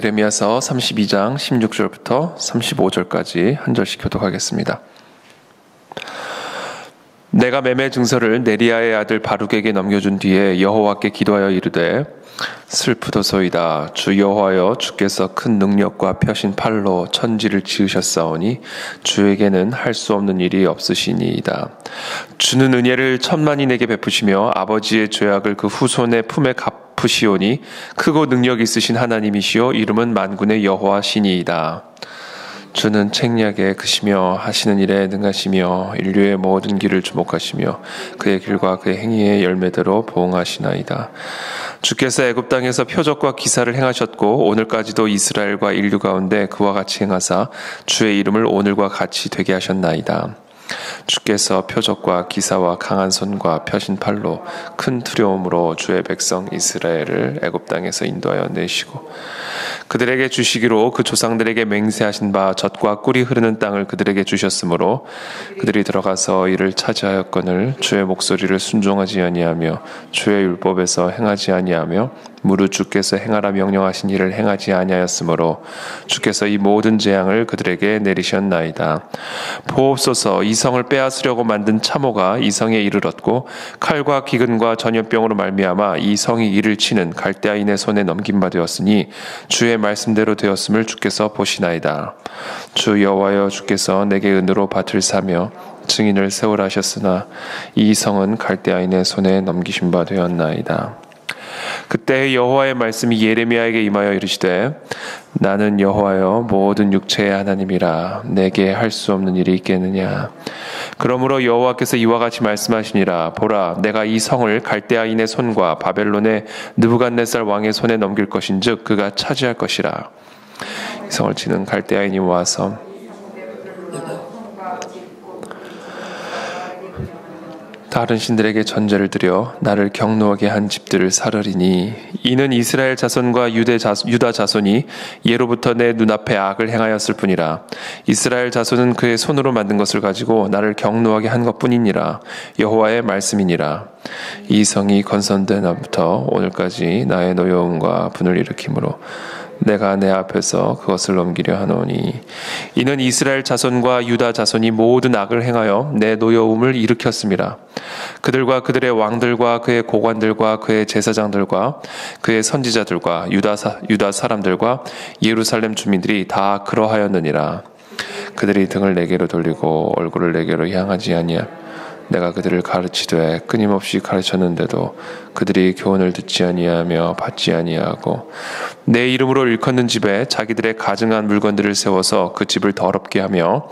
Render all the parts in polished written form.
예레미야서 32장 16절부터 35절까지 한 절씩 교독하겠습니다. 내가 매매 증서를 네리야의 아들 바룩에게 넘겨준 뒤에 여호와께 기도하여 이르되 슬프도소이다. 주 여호와여, 주께서 큰 능력과 펴신 팔로 천지를 지으셨사오니 주에게는 할 수 없는 일이 없으시니이다. 주는 은혜를 천만인에게 베푸시며 아버지의 죄악을 그 후손의 품에 갚으시오니 크고 능력 있으신 하나님이시요 이름은 만군의 여호와시니이다. 주는 책략에 크시며 하시는 일에 능하시며 인류의 모든 길을 주목하시며 그의 길과 그의 행위의 열매대로 보응하시나이다. 주께서 애굽 땅에서 표적과 기사를 행하셨고 오늘까지도 이스라엘과 인류 가운데 그와 같이 행하사 주의 이름을 오늘과 같이 되게 하셨나이다. 주께서 표적과 기사와 강한 손과 펴신 팔로 큰 두려움으로 주의 백성 이스라엘을 애굽 땅에서 인도하여 내시고 그들에게 주시기로 그 조상들에게 맹세하신 바 젖과 꿀이 흐르는 땅을 그들에게 주셨으므로 그들이 들어가서 이를 차지하였거늘 주의 목소리를 순종하지 아니하며 주의 율법에서 행하지 아니하며 무릇 주께서 행하라 명령하신 일을 행하지 아니하였으므로 주께서 이 모든 재앙을 그들에게 내리셨나이다. 보옵소서, 이 성을 빼앗으려고 만든 참호가 이 성에 이르렀고 칼과 기근과 전염병으로 말미암아 이 성이 이를 치는 갈대아인의 손에 넘김바 되었으니 주의 말씀대로 되었음을 주께서 보시나이다. 주 여호와여, 주께서 내게 은으로 밭을 사며 증인을 세우라 하셨으나 이 성은 갈대아인의 손에 넘기신 바 되었나이다. 그때 여호와의 말씀이 예레미야에게 임하여 이르시되 나는 여호와여 모든 육체의 하나님이라 내게 할 수 없는 일이 있겠느냐. 그러므로 여호와께서 이와 같이 말씀하시니라. 보라, 내가 이 성을 갈대아인의 손과 바벨론의 느부갓네살 왕의 손에 넘길 것인즉 그가 차지할 것이라. 이 성을 치는 갈대아인이 모아서 다른 신들에게 전제를 드려 나를 경노하게 한 집들을 사르리니 이는 이스라엘 자손과 유다 자손이 예로부터 내 눈앞에 악을 행하였을 뿐이라. 이스라엘 자손은 그의 손으로 만든 것을 가지고 나를 경노하게 한 것뿐이니라. 여호와의 말씀이니라. 이 성이 건설된 날부터 오늘까지 나의 노여움과 분을 일으키므로 내가 내 앞에서 그것을 넘기려 하노니 이는 이스라엘 자손과 유다 자손이 모든 악을 행하여 내 노여움을 일으켰음이라. 그들과 그들의 왕들과 그의 고관들과 그의 제사장들과 그의 선지자들과 유다 사람들과 예루살렘 주민들이 다 그러하였느니라. 그들이 등을 내게로 돌리고 얼굴을 내게로 향하지 아니하며 내가 그들을 가르치되 끊임없이 가르쳤는데도 그들이 교훈을 듣지 아니하며 받지 아니하고 내 이름으로 일컫는 집에 자기들의 가증한 물건들을 세워서 그 집을 더럽게 하며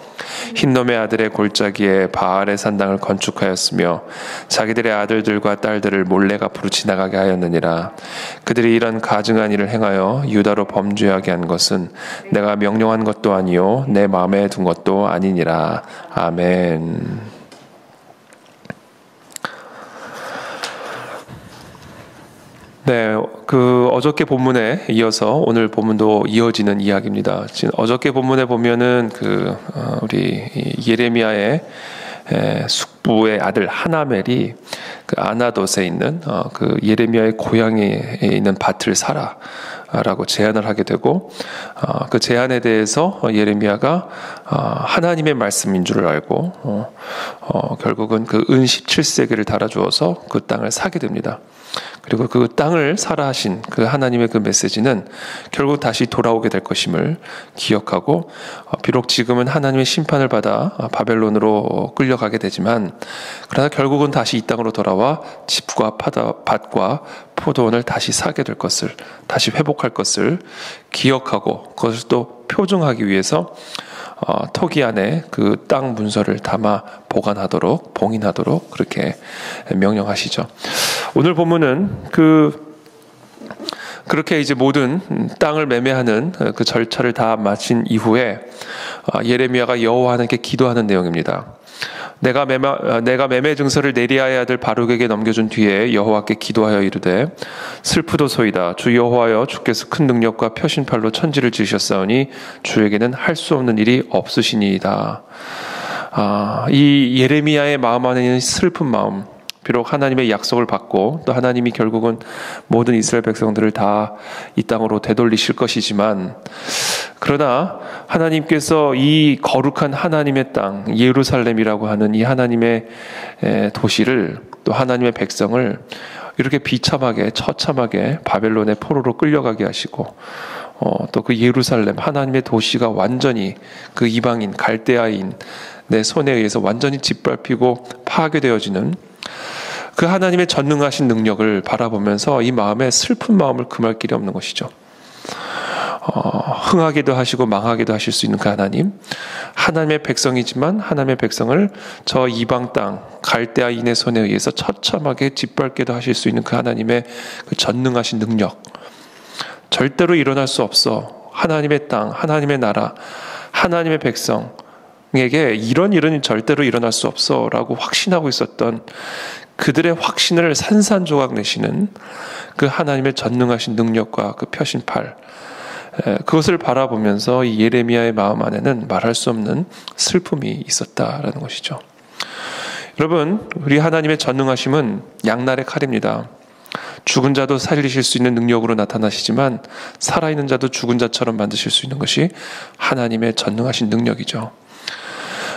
흰놈의 아들의 골짜기에 바알의 산당을 건축하였으며 자기들의 아들들과 딸들을 몰래 앞으로 지나가게 하였느니라. 그들이 이런 가증한 일을 행하여 유다로 범죄하게 한 것은 내가 명령한 것도 아니요 내 마음에 둔 것도 아니니라. 아멘. 네, 어저께 본문에 이어서 오늘 본문도 이어지는 이야기입니다. 어저께 본문에 보면은 우리 예레미야의 숙부의 아들 하나멜이 그 아나돗에 있는 그 예레미야의 고향에 있는 밭을 사라라고 제안을 하게 되고 그 제안에 대해서 예레미야가 하나님의 말씀인 줄을 알고 결국은 그 은 17세겔을 달아주어서 그 땅을 사게 됩니다. 그리고 그 땅을 사라 하신 그 하나님의 그 메시지는 결국 다시 돌아오게 될 것임을 기억하고 비록 지금은 하나님의 심판을 받아 바벨론으로 끌려가게 되지만 그러나 결국은 다시 이 땅으로 돌아와 집과 밭과 포도원을 다시 사게 될 것을, 다시 회복할 것을 기억하고 그것을 또 표징하기 위해서 토기 안에 그 땅 문서를 담아 보관하도록, 봉인하도록 그렇게 명령하시죠. 오늘 본문은 그렇게 이제 모든 땅을 매매하는 그 절차를 다 마친 이후에 예레미야가 여호와 하나님께 기도하는 내용입니다. 내가 매매 증서를 네리야의 아들 바룩에게 넘겨준 뒤에 여호와께 기도하여 이르되 슬프도소이다. 주 여호와여, 주께서 큰 능력과 펴신 팔로 천지를 지으셨사오니 주에게는 할 수 없는 일이 없으시니이다. 이 예레미야의 마음 안에 있는 슬픈 마음, 비록 하나님의 약속을 받고 또 하나님이 결국은 모든 이스라엘 백성들을 다 이 땅으로 되돌리실 것이지만, 그러나 하나님께서 이 거룩한 하나님의 땅 예루살렘이라고 하는 이 하나님의 도시를, 또 하나님의 백성을 이렇게 비참하게 처참하게 바벨론의 포로로 끌려가게 하시고, 또 그 예루살렘 하나님의 도시가 완전히 그 이방인 갈대아인 내 손에 의해서 완전히 짓밟히고 파괴되어지는 그 하나님의 전능하신 능력을 바라보면서 이 마음에 슬픈 마음을 금할 길이 없는 것이죠. 흥하게도 하시고 망하게도 하실 수 있는 그 하나님, 하나님의 백성이지만 하나님의 백성을 저 이방 땅 갈대아인의 손에 의해서 처참하게 짓밟게도 하실 수 있는 그 하나님의 그 전능하신 능력, 절대로 일어날 수 없어. 하나님의 땅, 하나님의 나라, 하나님의 백성에게 이런 일은 절대로 일어날 수 없어 라고 확신하고 있었던 그들의 확신을 산산조각 내시는 그 하나님의 전능하신 능력과 그 펴신팔, 그것을 바라보면서 이 예레미야의 마음 안에는 말할 수 없는 슬픔이 있었다라는 것이죠. 여러분, 우리 하나님의 전능하심은 양날의 칼입니다. 죽은 자도 살리실 수 있는 능력으로 나타나시지만 살아있는 자도 죽은 자처럼 만드실 수 있는 것이 하나님의 전능하신 능력이죠.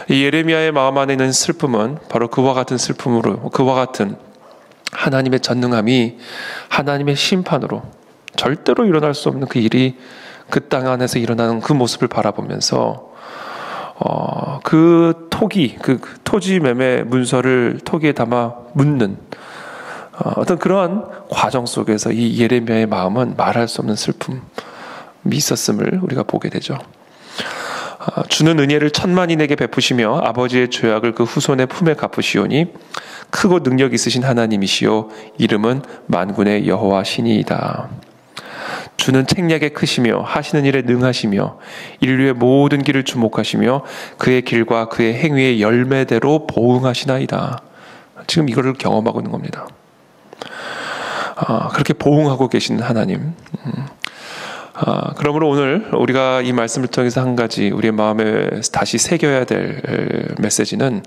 이 예레미야의 마음 안에 있는 슬픔은 바로 그와 같은 슬픔으로, 그와 같은 하나님의 전능함이 하나님의 심판으로 절대로 일어날 수 없는 그 일이 그 땅 안에서 일어나는 그 모습을 바라보면서 그 토기, 그 토지 매매 문서를 토기에 담아 묻는 어떤 그러한 과정 속에서 이 예레미야의 마음은 말할 수 없는 슬픔이 있었음을 우리가 보게 되죠. 주는 은혜를 천만인에게 베푸시며 아버지의 죄악을 그 후손의 품에 갚으시오니 크고 능력 있으신 하나님이시오 이름은 만군의 여호와 신이이다. 주는 책략에 크시며 하시는 일에 능하시며 인류의 모든 길을 주목하시며 그의 길과 그의 행위의 열매대로 보응하시나이다. 지금 이거를 경험하고 있는 겁니다. 그렇게 보응하고 계신 하나님. 그러므로 오늘 우리가 이 말씀을 통해서 한 가지 우리의 마음에 다시 새겨야 될 메시지는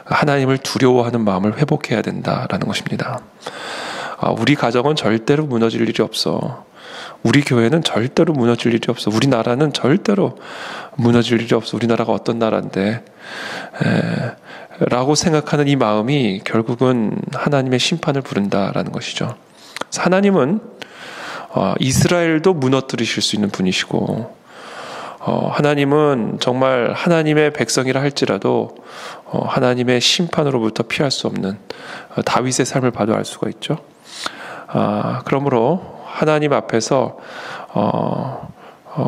하나님을 두려워하는 마음을 회복해야 된다라는 것입니다. 우리 가정은 절대로 무너질 일이 없어. 우리 교회는 절대로 무너질 일이 없어. 우리나라는 절대로 무너질 일이 없어. 우리나라가 어떤 나라인데 라고 생각하는 이 마음이 결국은 하나님의 심판을 부른다라는 것이죠. 하나님은 이스라엘도 무너뜨리실 수 있는 분이시고, 하나님은 정말 하나님의 백성이라 할지라도 하나님의 심판으로부터 피할 수 없는 다윗의 삶을 봐도 알 수가 있죠. 그러므로 하나님 앞에서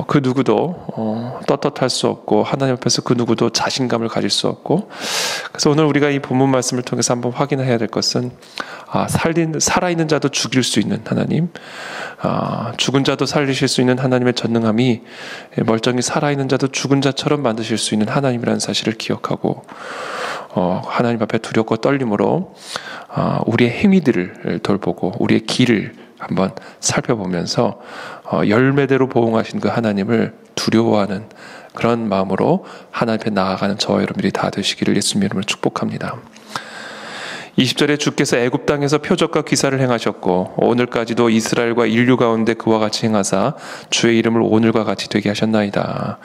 그 누구도 떳떳할 수 없고 하나님 앞에서 그 누구도 자신감을 가질 수 없고, 그래서 오늘 우리가 이 본문 말씀을 통해서 한번 확인해야 될 것은 살아있는 자도 죽일 수 있는 하나님, 죽은 자도 살리실 수 있는 하나님의 전능함이 멀쩡히 살아있는 자도 죽은 자처럼 만드실 수 있는 하나님이라는 사실을 기억하고 하나님 앞에 두렵고 떨림으로 우리의 행위들을 돌보고 우리의 길을 한번 살펴보면서 열매대로 보응하신 그 하나님을 두려워하는 그런 마음으로 하나님 앞에 나아가는 저와 여러분들이 다 되시기를 예수님 이름으로 축복합니다. 20절에 주께서 애굽 땅에서 표적과 기사를 행하셨고 오늘까지도 이스라엘과 인류 가운데 그와 같이 행하사 주의 이름을 오늘과 같이 되게 하셨나이다.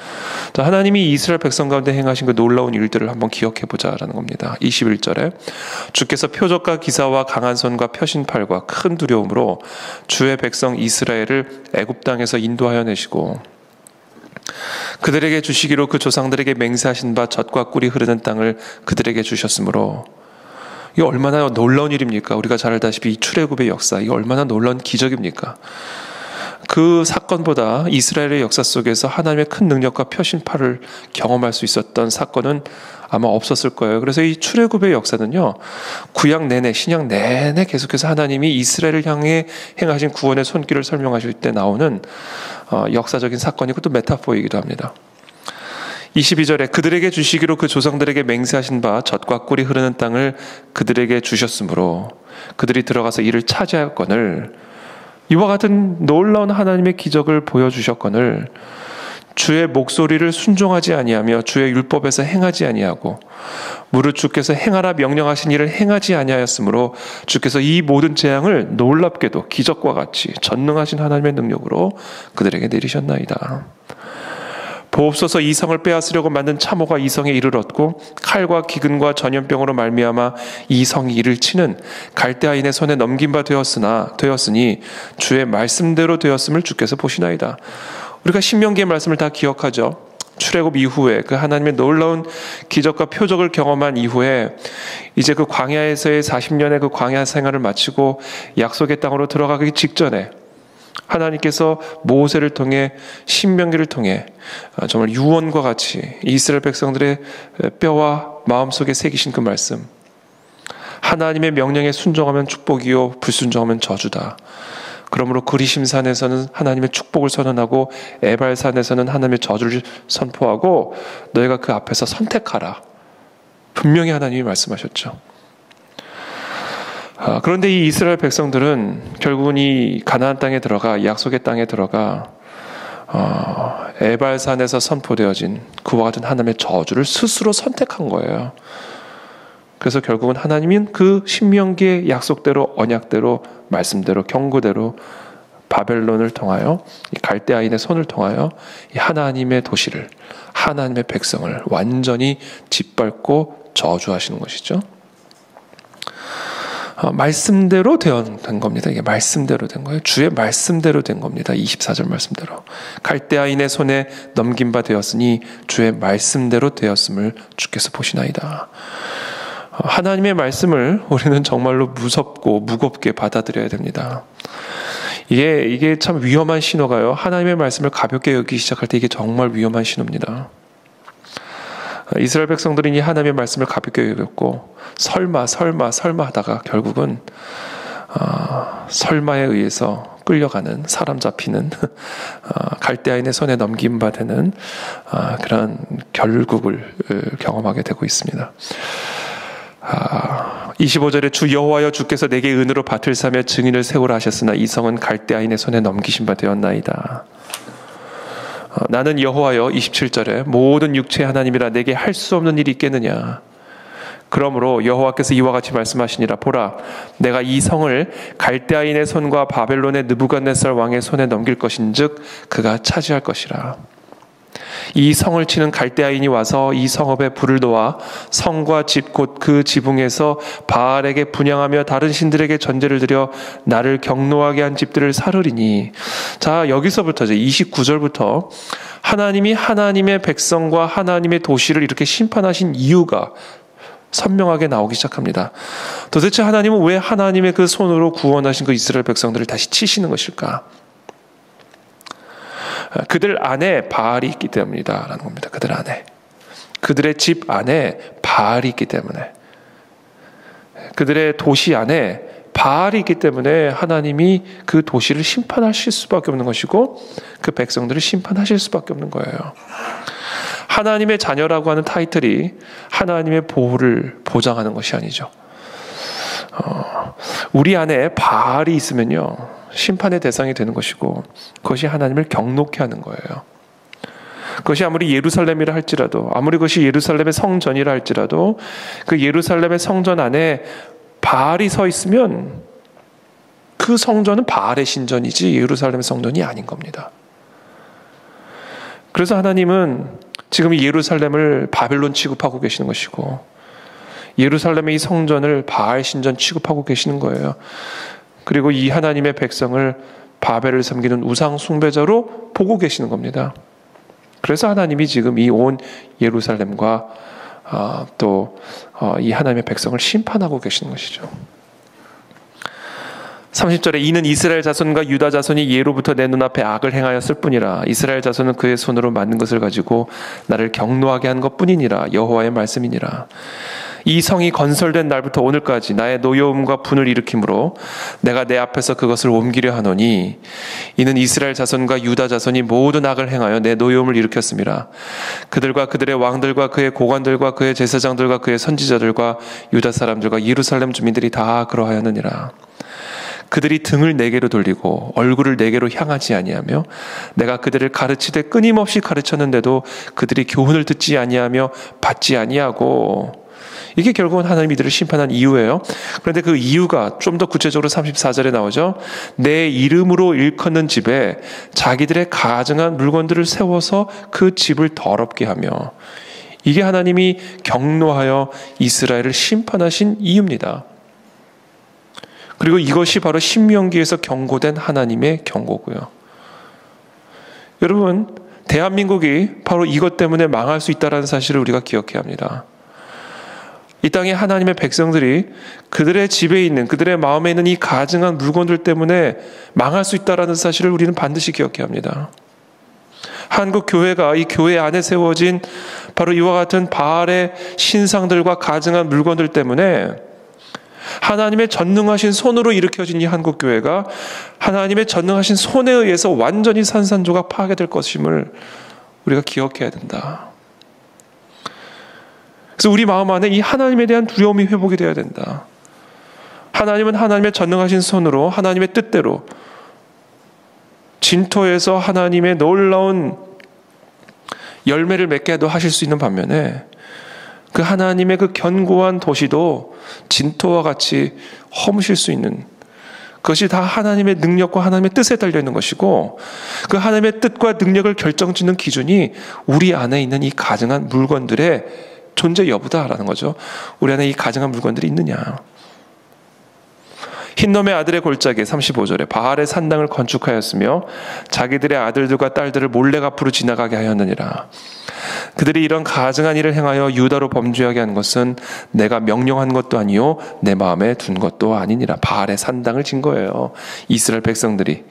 또 하나님이 이스라엘 백성 가운데 행하신 그 놀라운 일들을 한번 기억해보자라는 겁니다. 21절에 주께서 표적과 기사와 강한 손과 펴신 팔과 큰 두려움으로 주의 백성 이스라엘을 애굽 땅에서 인도하여 내시고 그들에게 주시기로 그 조상들에게 맹세하신 바 젖과 꿀이 흐르는 땅을 그들에게 주셨으므로, 이 얼마나 놀라운 일입니까? 우리가 잘 알다시피 이 출애굽의 역사, 이 얼마나 놀라운 기적입니까? 그 사건보다 이스라엘의 역사 속에서 하나님의 큰 능력과 펴신팔을 경험할 수 있었던 사건은 아마 없었을 거예요. 그래서 이 출애굽의 역사는요, 구약 내내, 신약 내내 계속해서 하나님이 이스라엘을 향해 행하신 구원의 손길을 설명하실 때 나오는 역사적인 사건이고 또 메타포이기도 합니다. 22절에 그들에게 주시기로 그 조상들에게 맹세하신 바 젖과 꿀이 흐르는 땅을 그들에게 주셨으므로 그들이 들어가서 이를 차지하였거늘, 이와 같은 놀라운 하나님의 기적을 보여주셨거늘 주의 목소리를 순종하지 아니하며 주의 율법에서 행하지 아니하고 무릇 주께서 행하라 명령하신 일을 행하지 아니하였으므로 주께서 이 모든 재앙을 놀랍게도 기적과 같이 전능하신 하나님의 능력으로 그들에게 내리셨나이다. 보옵소서, 이 성을 빼앗으려고 만든 참호가 이 성에 이르렀고 칼과 기근과 전염병으로 말미암아 이 성이 이를 치는 갈대아인의 손에 넘긴 바 되었으니 주의 말씀대로 되었음을 주께서 보시나이다. 우리가 신명기의 말씀을 다 기억하죠. 출애굽 이후에 그 하나님의 놀라운 기적과 표적을 경험한 이후에 이제 그 광야에서의 40년의 그 광야 생활을 마치고 약속의 땅으로 들어가기 직전에 하나님께서 모세를 통해 신명기를 통해 정말 유언과 같이 이스라엘 백성들의 뼈와 마음속에 새기신 그 말씀, 하나님의 명령에 순종하면 축복이요 불순종하면 저주다. 그러므로 그리심산에서는 하나님의 축복을 선언하고 에발산에서는 하나님의 저주를 선포하고 너희가 그 앞에서 선택하라. 분명히 하나님이 말씀하셨죠. 그런데 이 이스라엘 백성들은 결국은 이 가나안 땅에 들어가 약속의 땅에 들어가 에발산에서 선포되어진 그와 같은 하나님의 저주를 스스로 선택한 거예요. 그래서 결국은 하나님은 그 신명기의 약속대로 언약대로 말씀대로 경고대로 바벨론을 통하여 이 갈대아인의 손을 통하여 이 하나님의 도시를 하나님의 백성을 완전히 짓밟고 저주하시는 것이죠. 말씀대로 된 겁니다. 이게 말씀대로 된 거예요. 주의 말씀대로 된 겁니다. 24절 말씀대로. 갈대아인의 손에 넘긴 바 되었으니 주의 말씀대로 되었음을 주께서 보시나이다. 하나님의 말씀을 우리는 정말로 무섭고 무겁게 받아들여야 됩니다. 이게 참 위험한 신호가요. 하나님의 말씀을 가볍게 여기기 시작할 때 이게 정말 위험한 신호입니다. 이스라엘 백성들은 이 하나님의 말씀을 가볍게 여겼고 설마 하다가 결국은 설마에 의해서 끌려가는 사람 잡히는 갈대아인의 손에 넘긴 바 되는 그런 결국을 경험하게 되고 있습니다. 25절에 주 여호와여 주께서 내게 은으로 밭을 사며 증인을 세우라 하셨으나 이 성은 갈대아인의 손에 넘기신 바 되었나이다. 나는 여호와여 27절에 모든 육체의 하나님이라 내게 할 수 없는 일이 있겠느냐. 그러므로 여호와께서 이와 같이 말씀하시니라. 보라, 내가 이 성을 갈대아인의 손과 바벨론의 느부갓네살 왕의 손에 넘길 것인즉 그가 차지할 것이라. 이 성을 치는 갈대아인이 와서 이 성읍에 불을 놓아 성과 집 곧 그 지붕에서 바알에게 분향하며 다른 신들에게 전제를 드려 나를 경노하게 한 집들을 사르리니. 자, 여기서부터 이제 29절부터 하나님이 하나님의 백성과 하나님의 도시를 이렇게 심판하신 이유가 선명하게 나오기 시작합니다. 도대체 하나님은 왜 하나님의 그 손으로 구원하신 그 이스라엘 백성들을 다시 치시는 것일까? 그들 안에 바알이 있기 때문이다 라는 겁니다. 그들 안에, 그들의 집 안에 바알이 있기 때문에, 그들의 도시 안에 바알이 있기 때문에 하나님이 그 도시를 심판하실 수밖에 없는 것이고 그 백성들을 심판하실 수밖에 없는 거예요. 하나님의 자녀라고 하는 타이틀이 하나님의 보호를 보장하는 것이 아니죠. 우리 안에 바알이 있으면요 심판의 대상이 되는 것이고 그것이 하나님을 경노케 하는 거예요. 그것이 아무리 예루살렘이라 할지라도, 아무리 그것이 예루살렘의 성전이라 할지라도 그 예루살렘의 성전 안에 바알이 서 있으면 그 성전은 바알의 신전이지 예루살렘의 성전이 아닌 겁니다. 그래서 하나님은 지금 이 예루살렘을 바벨론 취급하고 계시는 것이고 예루살렘의 이 성전을 바알 신전 취급하고 계시는 거예요. 그리고 이 하나님의 백성을 바벨을 섬기는 우상 숭배자로 보고 계시는 겁니다. 그래서 하나님이 지금 이 온 예루살렘과 또 이 하나님의 백성을 심판하고 계시는 것이죠. 30절에 이는 이스라엘 자손과 유다 자손이 예로부터 내 눈앞에 악을 행하였을 뿐이라. 이스라엘 자손은 그의 손으로 만든 것을 가지고 나를 경노하게 한 것뿐이니라. 여호와의 말씀이니라. 이 성이 건설된 날부터 오늘까지 나의 노여움과 분을 일으키므로 내가 내 앞에서 그것을 옮기려 하노니 이는 이스라엘 자손과 유다 자손이 모든 악을 행하여 내 노여움을 일으켰음이라. 그들과 그들의 왕들과 그의 고관들과 그의 제사장들과 그의 선지자들과 유다 사람들과 예루살렘 주민들이 다 그러하였느니라. 그들이 등을 내게로 돌리고 얼굴을 내게로 향하지 아니하며 내가 그들을 가르치되 끊임없이 가르쳤는데도 그들이 교훈을 듣지 아니하며 받지 아니하고. 이게 결국은 하나님이 이들을 심판한 이유예요. 그런데 그 이유가 좀 더 구체적으로 34절에 나오죠. 내 이름으로 일컫는 집에 자기들의 가증한 물건들을 세워서 그 집을 더럽게 하며, 이게 하나님이 경노하여 이스라엘을 심판하신 이유입니다. 그리고 이것이 바로 신명기에서 경고된 하나님의 경고고요. 여러분, 대한민국이 바로 이것 때문에 망할 수 있다는 사실을 우리가 기억해야 합니다. 이 땅에 하나님의 백성들이 그들의 집에 있는, 그들의 마음에 있는 이 가증한 물건들 때문에 망할 수 있다는 사실을 우리는 반드시 기억해야 합니다. 한국 교회가 이 교회 안에 세워진 바로 이와 같은 바알의 신상들과 가증한 물건들 때문에 하나님의 전능하신 손으로 일으켜진 이 한국 교회가 하나님의 전능하신 손에 의해서 완전히 산산조각 파괴될 것임을 우리가 기억해야 된다. 그래서 우리 마음 안에 이 하나님에 대한 두려움이 회복이 되어야 된다. 하나님은 하나님의 전능하신 손으로 하나님의 뜻대로 진토에서 하나님의 놀라운 열매를 맺게 해도 하실 수 있는 반면에 그 하나님의 그 견고한 도시도 진토와 같이 허무실 수 있는, 그것이 다 하나님의 능력과 하나님의 뜻에 달려있는 것이고, 그 하나님의 뜻과 능력을 결정짓는 기준이 우리 안에 있는 이 가증한 물건들의 존재 여부다라는 거죠. 우리 안에 이 가증한 물건들이 있느냐. 흰놈의 아들의 골짜기 35절에 바알의 산당을 건축하였으며 자기들의 아들들과 딸들을 몰래 앞으로 지나가게 하였느니라. 그들이 이런 가증한 일을 행하여 유다로 범죄하게 한 것은 내가 명령한 것도 아니요 내 마음에 둔 것도 아니니라. 바알의 산당을 진 거예요. 이스라엘 백성들이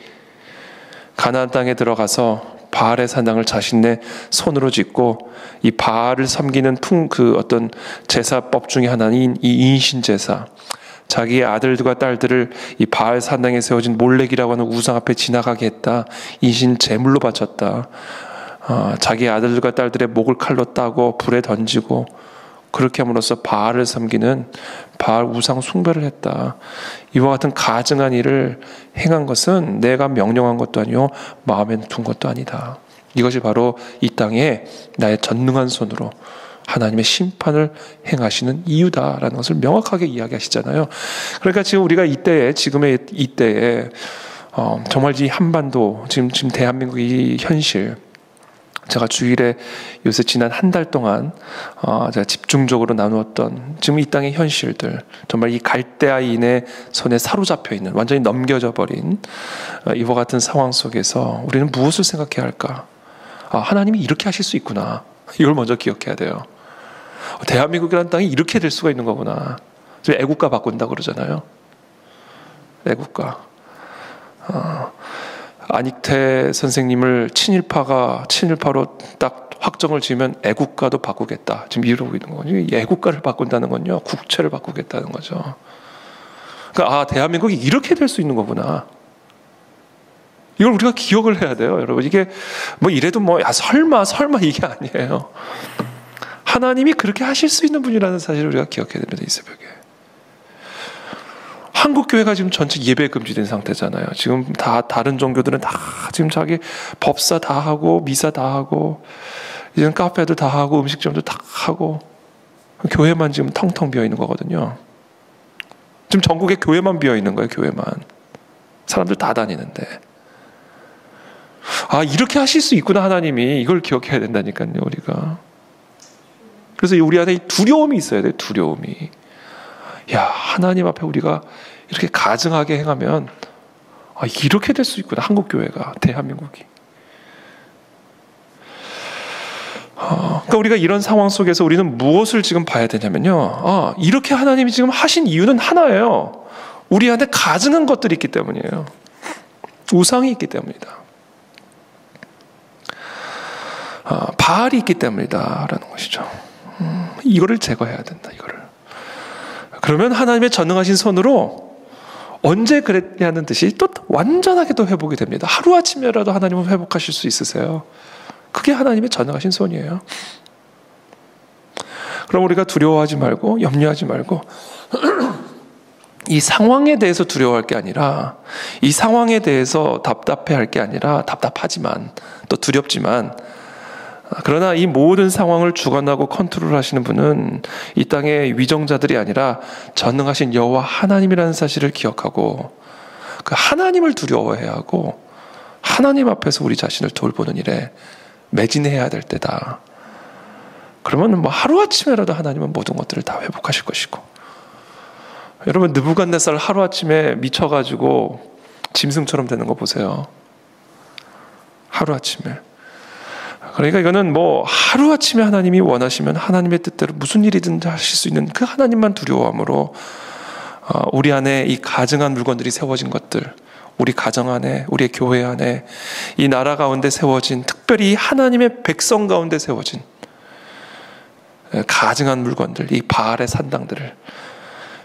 가나안 땅에 들어가서 바알의 산당을 자신의 손으로 짓고 이 바알을 섬기는 그 어떤 제사법 중에 하나인 이 인신 제사, 자기의 아들들과 딸들을 이 바알 산당에 세워진 몰렉이라고 하는 우상 앞에 지나가게 했다. 인신 제물로 바쳤다. 자기의 아들들과 딸들의 목을 칼로 따고 불에 던지고 그렇게 함으로써 바알을 섬기는 바알 우상 숭배를 했다. 이와 같은 가증한 일을 행한 것은 내가 명령한 것도 아니요 마음에 둔 것도 아니다. 이것이 바로 이 땅에 나의 전능한 손으로 하나님의 심판을 행하시는 이유다라는 것을 명확하게 이야기하시잖아요. 그러니까 지금 우리가 지금의 이때에 정말 이 한반도, 지금 대한민국의 이 현실, 제가 주일에 요새 지난 한 달 동안 제가 집중적으로 나누었던 지금 이 땅의 현실들, 정말 이 갈대아인의 손에 사로잡혀 있는, 완전히 넘겨져 버린 이와 같은 상황 속에서 우리는 무엇을 생각해야 할까? 하나님이 이렇게 하실 수 있구나. 이걸 먼저 기억해야 돼요. 대한민국이라는 땅이 이렇게 될 수가 있는 거구나. 지금 애국가 바꾼다 그러잖아요. 애국가. 안익태 선생님을 친일파로 딱 확정을 지으면 애국가도 바꾸겠다. 지금 이러고 있는 거죠. 애국가를 바꾼다는 건요, 국채를 바꾸겠다는 거죠. 그러니까 대한민국이 이렇게 될 수 있는 거구나. 이걸 우리가 기억을 해야 돼요, 여러분. 이게 뭐 이래도 설마 이게 아니에요. 하나님이 그렇게 하실 수 있는 분이라는 사실을 우리가 기억해야 됩니다, 이 새벽에. 한국 교회가 지금 전체 예배 금지된 상태잖아요. 지금 다 다른 종교들은 다 지금 자기 법사 다 하고 미사 다 하고 이제는 카페도 다 하고 음식점도 다 하고 교회만 지금 텅텅 비어 있는 거거든요. 지금 전국에 교회만 비어 있는 거예요, 교회만. 사람들 다 다니는데. 이렇게 하실 수 있구나, 하나님이. 이걸 기억해야 된다니까요, 우리가. 그래서 우리 안에 두려움이 있어야 돼요, 두려움이. 하나님 앞에 우리가 이렇게 가증하게 행하면 이렇게 될 수 있구나, 한국교회가, 대한민국이. 그러니까 우리가 이런 상황 속에서 우리는 무엇을 지금 봐야 되냐면요, 이렇게 하나님이 지금 하신 이유는 하나예요. 우리 안에 가증한 것들이 있기 때문이에요. 우상이 있기 때문이다. 바알이 있기 때문이다라는 것이죠. 이거를 제거해야 된다, 이거를. 그러면 하나님의 전능하신 손으로 언제 그랬냐는 듯이 또 완전하게 또 회복이 됩니다. 하루아침에라도 하나님은 회복하실 수 있으세요. 그게 하나님의 전능하신 손이에요. 그럼 우리가 두려워하지 말고 염려하지 말고 이 상황에 대해서 두려워할 게 아니라, 이 상황에 대해서 답답해할 게 아니라, 답답하지만 또 두렵지만 그러나 이 모든 상황을 주관하고 컨트롤하시는 분은 이 땅의 위정자들이 아니라 전능하신 여호와 하나님이라는 사실을 기억하고 그 하나님을 두려워해야 하고 하나님 앞에서 우리 자신을 돌보는 일에 매진해야 될 때다. 그러면 뭐 하루아침에라도 하나님은 모든 것들을 다 회복하실 것이고, 여러분 느부갓네살 하루아침에 미쳐가지고 짐승처럼 되는 거 보세요. 하루아침에. 그러니까 이거는 뭐 하루아침에 하나님이 원하시면 하나님의 뜻대로 무슨 일이든 하실 수 있는 그 하나님만 두려워함으로 우리 안에 이 가증한 물건들이 세워진 것들, 우리 가정 안에, 우리의 교회 안에, 이 나라 가운데 세워진, 특별히 하나님의 백성 가운데 세워진 가증한 물건들, 이 바알의 산당들을,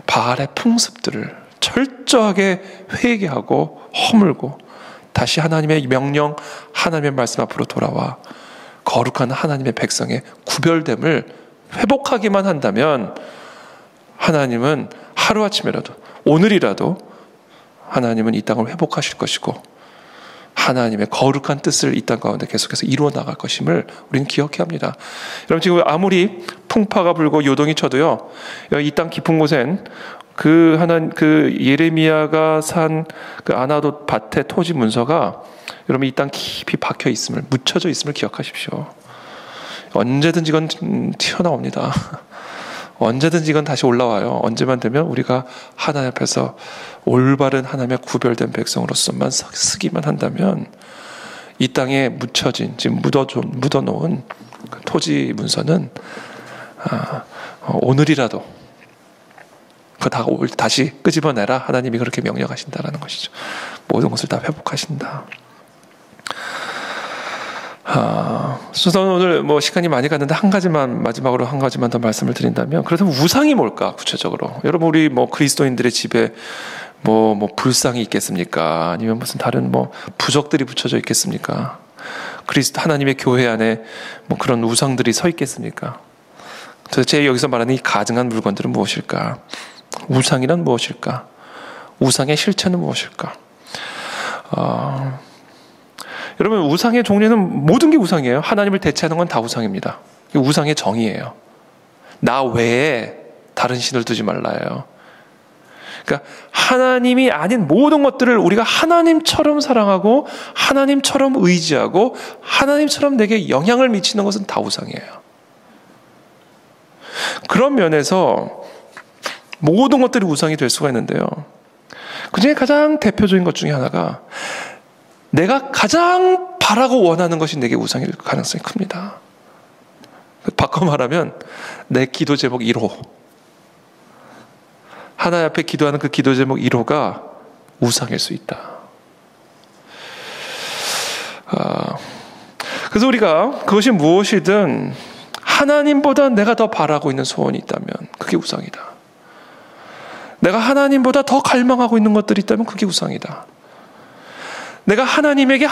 바알의 풍습들을 철저하게 회개하고 허물고 다시 하나님의 명령, 하나님의 말씀 앞으로 돌아와 거룩한 하나님의 백성의 구별됨을 회복하기만 한다면 하나님은 하루아침에라도, 오늘이라도 하나님은 이 땅을 회복하실 것이고 하나님의 거룩한 뜻을 이 땅 가운데 계속해서 이루어 나갈 것임을 우리는 기억해야 합니다. 여러분 지금 아무리 풍파가 불고 요동이 쳐도요, 이 땅 깊은 곳엔 그 예레미야가 산 그 아나돗 밭의 토지 문서가 여러분 이 땅 깊이 박혀 있음을, 묻혀져 있음을 기억하십시오. 언제든지 이건 튀어나옵니다. 언제든지 이건 다시 올라와요. 언제만 되면 우리가 하나님 앞에서 올바른 하나님의 구별된 백성으로서만 쓰기만 한다면 이 땅에 묻혀진, 지금 묻어놓은 그 토지 문서는 오늘이라도 그거 다시 끄집어내라. 하나님이 그렇게 명령하신다라는 것이죠. 모든 것을 다 회복하신다. 저는 오늘 뭐 시간이 많이 갔는데 마지막으로 한 가지만 더 말씀을 드린다면, 그렇다면 우상이 뭘까 구체적으로? 여러분 우리 뭐 그리스도인들의 집에 뭐 불상이 있겠습니까? 아니면 무슨 다른 뭐 부적들이 붙여져 있겠습니까? 그리스도 하나님의 교회 안에 뭐 그런 우상들이 서 있겠습니까? 도대체 여기서 말하는 이 가증한 물건들은 무엇일까? 우상이란 무엇일까? 우상의 실체는 무엇일까? 여러분 우상의 종류는 모든 게 우상이에요. 하나님을 대체하는 건 다 우상입니다. 우상의 정의예요. 나 외에 다른 신을 두지 말라예요. 그러니까 하나님이 아닌 모든 것들을 우리가 하나님처럼 사랑하고 하나님처럼 의지하고 하나님처럼 내게 영향을 미치는 것은 다 우상이에요. 그런 면에서 모든 것들이 우상이 될 수가 있는데요, 그중에 가장 대표적인 것 중에 하나가 내가 가장 바라고 원하는 것이 내게 우상일 가능성이 큽니다. 바꿔 말하면 내 기도 제목 1호, 하나님 앞에 기도하는 그 기도 제목 1호가 우상일 수 있다. 그래서 우리가 그것이 무엇이든 하나님보다 내가 더 바라고 있는 소원이 있다면 그게 우상이다. 내가 하나님보다 더 갈망하고 있는 것들이 있다면 그게 우상이다. 내가 하나님에게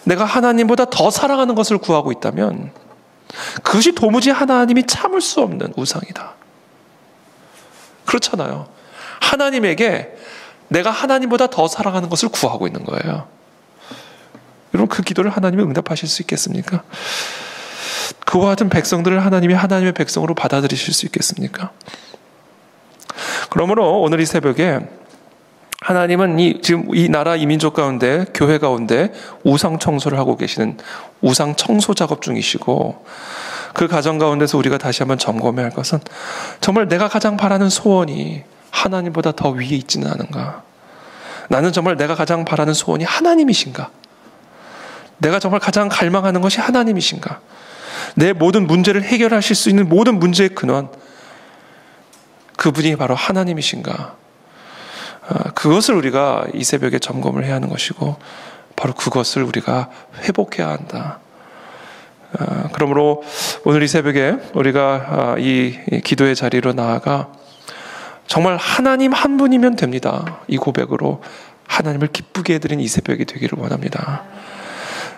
내가 하나님보다 더 사랑하는 것을 구하고 있다면 그것이 도무지 하나님이 참을 수 없는 우상이다. 그렇잖아요. 하나님에게 내가 하나님보다 더 사랑하는 것을 구하고 있는 거예요. 여러분 그 기도를 하나님이 응답하실 수 있겠습니까? 그와 같은 백성들을 하나님이 하나님의 백성으로 받아들이실 수 있겠습니까? 그러므로 오늘 이 새벽에 하나님은 지금 이 나라 이 민족 가운데, 교회 가운데 우상 청소를 하고 계시는 우상 청소 작업 중이시고, 그 과정 가운데서 우리가 다시 한번 점검해야 할 것은 정말 내가 가장 바라는 소원이 하나님보다 더 위에 있지는 않은가? 나는 정말 내가 가장 바라는 소원이 하나님이신가? 내가 정말 가장 갈망하는 것이 하나님이신가? 내 모든 문제를 해결하실 수 있는 모든 문제의 근원, 그분이 바로 하나님이신가? 그것을 우리가 이 새벽에 점검을 해야 하는 것이고, 바로 그것을 우리가 회복해야 한다. 그러므로 오늘 이 새벽에 우리가 이 기도의 자리로 나아가 정말 하나님 한 분이면 됩니다. 이 고백으로 하나님을 기쁘게 해드린 이 새벽이 되기를 원합니다.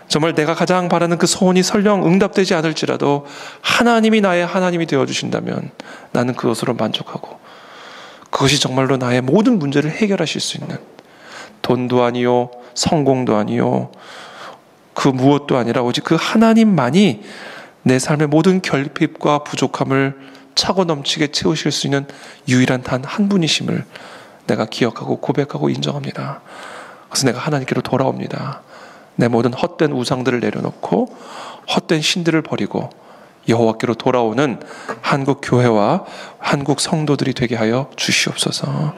정말 내가 가장 바라는 그 소원이 설령 응답되지 않을지라도 하나님이 나의 하나님이 되어주신다면 나는 그것으로 만족하고, 그것이 정말로 나의 모든 문제를 해결하실 수 있는, 돈도 아니요, 성공도 아니요, 그 무엇도 아니라 오직 그 하나님만이 내 삶의 모든 결핍과 부족함을 차고 넘치게 채우실 수 있는 유일한 단 한 분이심을 내가 기억하고 고백하고 인정합니다. 그래서 내가 하나님께로 돌아옵니다. 내 모든 헛된 우상들을 내려놓고 헛된 신들을 버리고 여호와께로 돌아오는 한국 교회와 한국 성도들이 되게 하여 주시옵소서.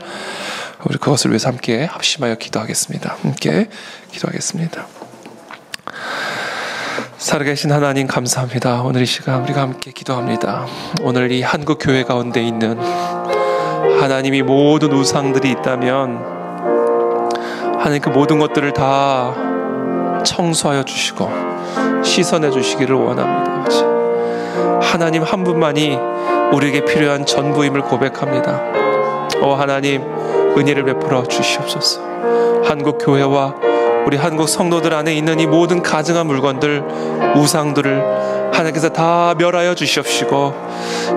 우리 그것을 위해서 함께 합심하여 기도하겠습니다. 함께 기도하겠습니다. 살아계신 하나님 감사합니다. 오늘 이 시간 우리가 함께 기도합니다. 오늘 이 한국 교회 가운데 있는 하나님이 모든 우상들이 있다면 하나님 그 모든 것들을 다 청소하여 주시고 씻어내 주시기를 원합니다. 하나님 한 분만이 우리에게 필요한 전부임을 고백합니다. 하나님 은혜를 베풀어 주시옵소서. 한국 교회와 우리 한국 성도들 안에 있는 이 모든 가증한 물건들, 우상들을 하나님께서 다 멸하여 주시옵시고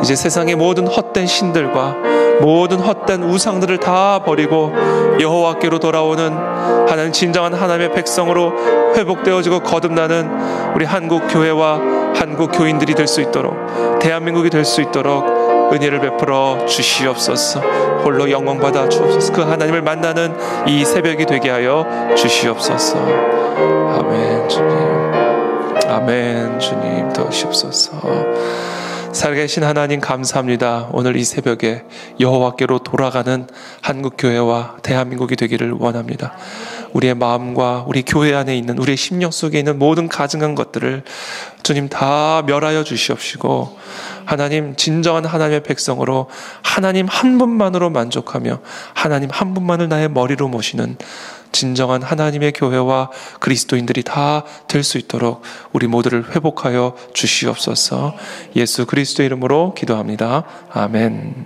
이제 세상의 모든 헛된 신들과 모든 헛된 우상들을 다 버리고 여호와께로 돌아오는 하나님 진정한 하나님의 백성으로 회복되어지고 거듭나는 우리 한국 교회와 한국 교인들이 될 수 있도록 대한민국이 될 수 있도록 은혜를 베풀어 주시옵소서. 홀로 영광 받아 주옵소서. 그 하나님을 만나는 이 새벽이 되게 하여 주시옵소서. 아멘. 주님, 아멘. 주님 도우시옵소서. 살아계신 하나님 감사합니다. 오늘 이 새벽에 여호와께로 돌아가는 한국교회와 대한민국이 되기를 원합니다. 우리의 마음과 우리 교회 안에 있는 우리의 심령 속에 있는 모든 가증한 것들을 주님 다 멸하여 주시옵시고 하나님 진정한 하나님의 백성으로 하나님 한 분만으로 만족하며 하나님 한 분만을 나의 머리로 모시는 진정한 하나님의 교회와 그리스도인들이 다 될 수 있도록 우리 모두를 회복하여 주시옵소서. 예수 그리스도 이름으로 기도합니다. 아멘.